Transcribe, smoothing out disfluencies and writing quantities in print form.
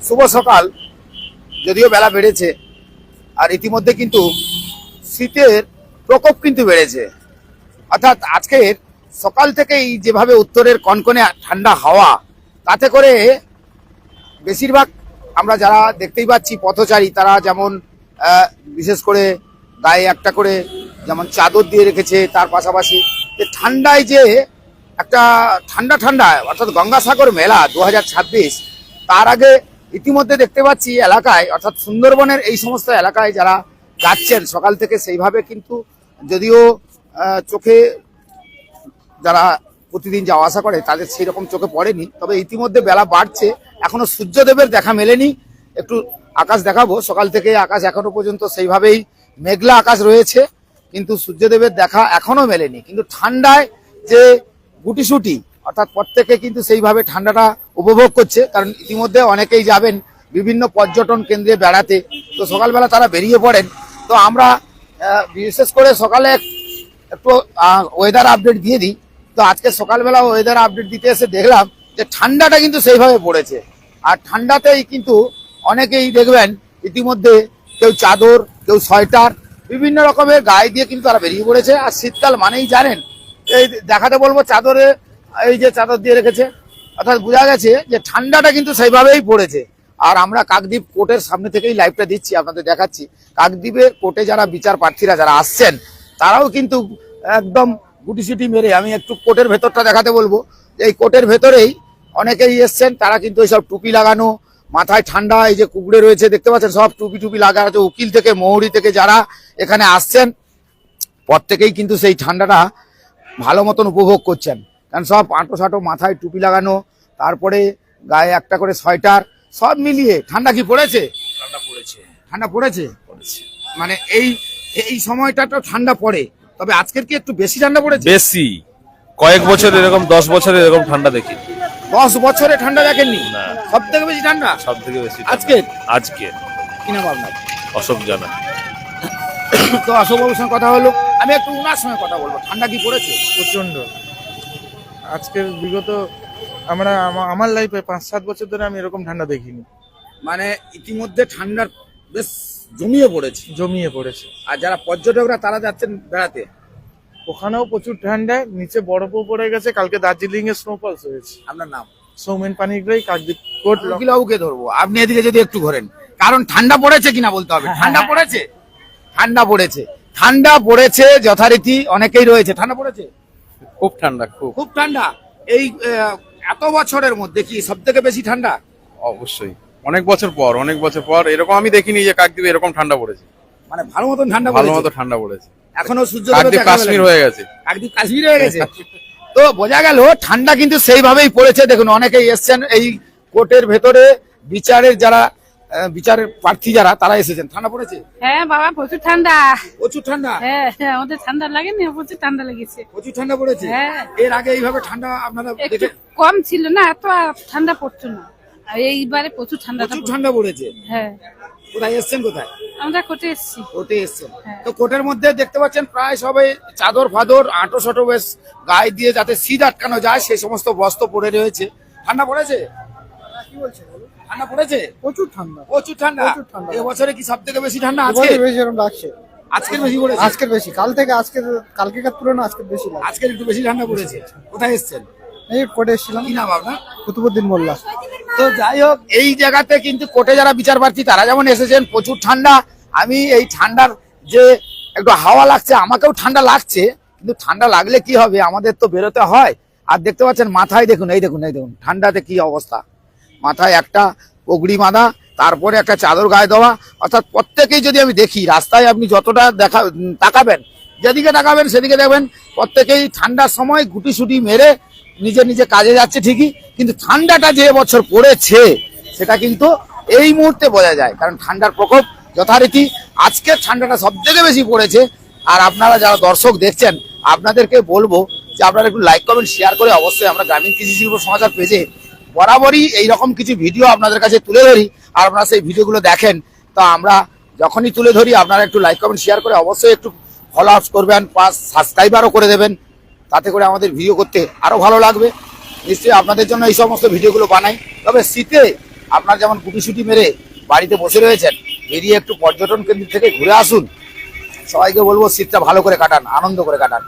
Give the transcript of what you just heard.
শুভ সকাল। যদিও বেলা বেড়েছে আর ইতিমধ্যে কিন্তু শীতের প্রকোপ কিন্তু বেড়েছে। অর্থাৎ আজকের সকাল থেকেই যেভাবে উত্তরের কনকনে ঠান্ডা হাওয়া, তাতে করে বেশিরভাগ আমরা যারা দেখতেই পাচ্ছি পথচারী, তারা যেমন বিশেষ করে গায়ে একটা করে যেমন চাদর দিয়ে রেখেছে, তার পাশাপাশি যে ঠান্ডায় যে একটা ঠান্ডা অর্থাৎ গঙ্গাসাগর মেলা 2026, তার আগে ইতিমধ্যে দেখতে পাচ্ছি এলাকায় অর্থাৎ সুন্দরবনের এই সমস্ত এলাকায় যারা যাচ্ছেন সকাল থেকে, সেইভাবে কিন্তু যদিও চোখে যারা প্রতিদিন যাওয়া আসা করে তাদের সেই রকম চোখে পড়েনি, তবে ইতিমধ্যে বেলা বাড়ছে, এখনো সূর্যদেবের দেখা মেলেনি। একটু আকাশ দেখাবো। সকাল থেকে আকাশ এখনো পর্যন্ত সেইভাবেই মেঘলা আকাশ রয়েছে, কিন্তু সূর্যদেবের দেখা এখনো মেলেনি। কিন্তু ঠান্ডায় যে গুটিসুটি, অর্থাৎ প্রত্যেকে কিন্তু সেইভাবে ঠান্ডাটা উপভোগ করছে, কারণ ইতিমধ্যে অনেকেই যাবেন বিভিন্ন পর্যটন কেন্দ্রে বেড়াতে, তো সকালবেলা তারা বেরিয়ে পড়েন। তো আমরা বিশেষ করে সকালে একটু ওয়েদার আপডেট দিয়ে দিই। তো আজকে সকালবেলা ওয়েদার আপডেট দিতে এসে দেখলাম যে ঠান্ডাটা কিন্তু সেইভাবে পড়েছে, আর ঠান্ডাতেই কিন্তু অনেকেই দেখবেন ইতিমধ্যে কেউ চাদর, কেউ সোয়েটার, বিভিন্ন রকমের গায়ে দিয়ে কিন্তু তারা বেরিয়ে পড়েছে। আর শীতকাল মানেই জানেন, এই দেখাতে বলবো চাদরে, এই যে চাদর দিয়ে রেখেছে, অর্থাৎ বোঝা গেছে যে ঠান্ডাটা কিন্তু সেইভাবেই পড়েছে। আর আমরা কাকদ্বীপ কোর্টের সামনে থেকেই লাইভটা দিচ্ছি, আপনাদের দেখাচ্ছি। কাকদ্বীপের কোর্টে যারা বিচার প্রার্থীরা যারা আসছেন, তারাও কিন্তু একদম গুটিসুটি মেরে, আমি একটু কোর্টের ভেতরটা দেখাতে বলবো। এই কোর্টের ভেতরেই অনেকেই এসছেন, তারা কিন্তু এইসব টুপি লাগানো, মাথায় ঠান্ডা, এই যে কুকুরে রয়েছে দেখতে পাচ্ছেন, সব টুপি লাগানো আছে। উকিল থেকে মৌরি থেকে যারা এখানে আসছেন প্রত্যেকেই কিন্তু সেই ঠান্ডাটা ভালো মতন উপভোগ করছেন, কারণ সব আঁটো মাথায় টুপি লাগানো, তারপরে গায়ে একটা করে সোয়েটার, সব মিলিয়ে ঠান্ডা কি পড়েছে? ঠান্ডা পড়েছে। মানে এই সময়টা তো ঠান্ডা পড়ে, তবে আজকের কি একটু বেশি ঠান্ডা পড়েছে? বেশি। কয়েক বছর এরকম, 10 বছরে এরকম ঠান্ডা দেখি। 10 বছরে ঠান্ডা দেখেননি? সব থেকে বেশি ঠান্ডা সব থেকে বেশি আজকে। কি নাম আপনার? অশোক জানা। তো অশোক বাবুর সঙ্গে কথা হলো, আমি একটু ওনার সঙ্গে কথা বলবো। ঠান্ডা কি পড়েছে? প্রচন্ড। আজকের বিগত আমার লাইফে 5-7 বছর ধরে আমি এরকম ঠান্ডা দেখিনি। মানে ইতিমধ্যে ঠান্ডার বেশ জমিয়ে পড়েছে। আর যারা পর্যটকরা তারা যাচ্ছেন বেড়াতে, ওখানেও প্রচুর ঠান্ডা, নিচে বরফও পড়ে গেছে। কালকে দার্জিলিং এ স্নোফলস হয়েছে। আপনার নাম? সৌমেন পানিগ্রাহী, কাকদ্বীপ কোর্ট। উকিলবাবুকে ধরবো, আপনি এদিকে যদি একটু ঘোরেন, কারণ ঠান্ডা পড়েছে কিনা বলতে হবে। ঠান্ডা পড়েছে যথারীতি, অনেকেই রয়েছে। ঠান্ডা পড়েছে, খুব ঠান্ডা, খুব ঠান্ডা। এই এত বছরের মধ্যে কি সব থেকে বেশি ঠান্ডা? অবশ্যই। অনেক বছর পর এরকম আমি দেখিনি যে কাকদ্বীপে এরকম ঠান্ডা পড়েছে। মানে ভালো মতন ঠান্ডা পড়েছে। এখনো সূর্য কাশ্মীর হয়ে গেছে। কাকদ্বীপ কাশ্মীর হয়ে গেছে। তো বোঝা গেল ঠান্ডা কিন্তু সেইভাবেই পড়েছে। দেখুন, অনেকেই এসছেন এই কোর্টের ভেতরে, বিচারের প্রার্থী যারা, তারা এসেছেন। ঠান্ডা পড়েছে? হ্যাঁ বাবা, প্রচুর ঠান্ডা। হ্যাঁ, আমাদের ঠান্ডা লাগেনি, প্রচুর ঠান্ডা লেগেছে। প্রচুর ঠান্ডা পড়েছে। হ্যাঁ। এর আগে এইভাবে ঠান্ডা আপনারা একটু কম ছিল না, এত ঠান্ডা পড়তো না। আর এইবারে প্রচুর ঠান্ডা পড়েছে। হ্যাঁ। কোথায় এসছেন? আমরা কোর্টে এসেছি। কোর্টে এসছেন। তো কোর্টের মধ্যে দেখতে পাচ্ছেন প্রায় সবাই চাদর ফাদর, আঁটো বেশ গায়ে দিয়ে যাতে শীত আটকানো যায় সেই সমস্ত বস্ত্র পরে রয়েছে। ঠান্ডা পড়েছে? কি বলছে? ঠান্ডা পড়েছে? প্রচুর ঠান্ডা। এবছরে কি সব থেকে বেশি ঠান্ডা? বেশি এরকম লাগছে। আজকের বেশি পড়েছে? আজকের বেশি। কালকেকার তুলনায় আজকের বেশি লাগছে। আজকের একটু বেশি ঠান্ডা পড়েছে। কোথায় এসছেন? এই কোর্টে এসেছিলাম। কি নাম আপনার? কুতুবুদ্দিন মোল্লা। তো যাই হোক, এই জায়গাতে কিন্তু কোর্টে যারা বিচার প্রার্থী তারা যেমন এসেছেন, প্রচুর ঠান্ডা। আমি এই ঠান্ডার যে একটু হাওয়া লাগছে, আমাকেও ঠান্ডা লাগছে, কিন্তু ঠান্ডা লাগলে কি হবে, আমাদের তো বেরোতে হয়। আর দেখতে পাচ্ছেন মাথায় দেখুন, এই দেখুন ঠান্ডাতে কি অবস্থা। মাথায় একটা পগড়ি বাঁধা, তারপরে একটা চাদর গায়ে দেওয়া। অর্থাৎ প্রত্যেকেই যদি আমি দেখি রাস্তায়, আপনি যতটা তাকাবেন, যেদিকে তাকাবেন সেদিকে দেখবেন প্রত্যেকেই ঠান্ডার সময় গুটিসুটি মেরে নিজে কাজে যাচ্ছে ঠিকই, কিন্তু ঠান্ডাটা যে বছর পড়েছে সেটা কিন্তু এই মুহূর্তে বোঝা যায়, কারণ ঠান্ডার প্রকোপ যথারীতি আজকের ঠান্ডাটা সব থেকে বেশি পড়েছে। আর আপনারা যারা দর্শক দেখছেন, আপনাদেরকে বলবো যে আপনারা একটু লাইক কমেন্ট শেয়ার করে অবশ্যই আমরা গ্রামীণ কৃষি শিল্প সমাচার পেজে বরাবরই এইরকম কিছু ভিডিও আপনাদের কাছে তুলে ধরি, আর আপনারা সেই ভিডিওগুলো দেখেন। তো আমরা যখনই তুলে ধরি আপনারা একটু লাইক কমেন্ট শেয়ার করে অবশ্যই একটু ফলো আপ করবেন, প্লাস সাবস্ক্রাইবারও করে দেবেন, তাতে করে আমাদের ভিডিও করতে আরো ভালো লাগবে। নিশ্চয়ই আপনাদের জন্য এই সমস্ত ভিডিওগুলো বানাই। তবে শীতে আপনার যেমন গুটিসুটি মেরে বাড়িতে বসে রয়েছেন, বেরিয়ে একটু পর্যটন কেন্দ্র থেকে ঘুরে আসুন। সবাইকে বলবো শীতটা ভালো করে কাটান, আনন্দ করে কাটান।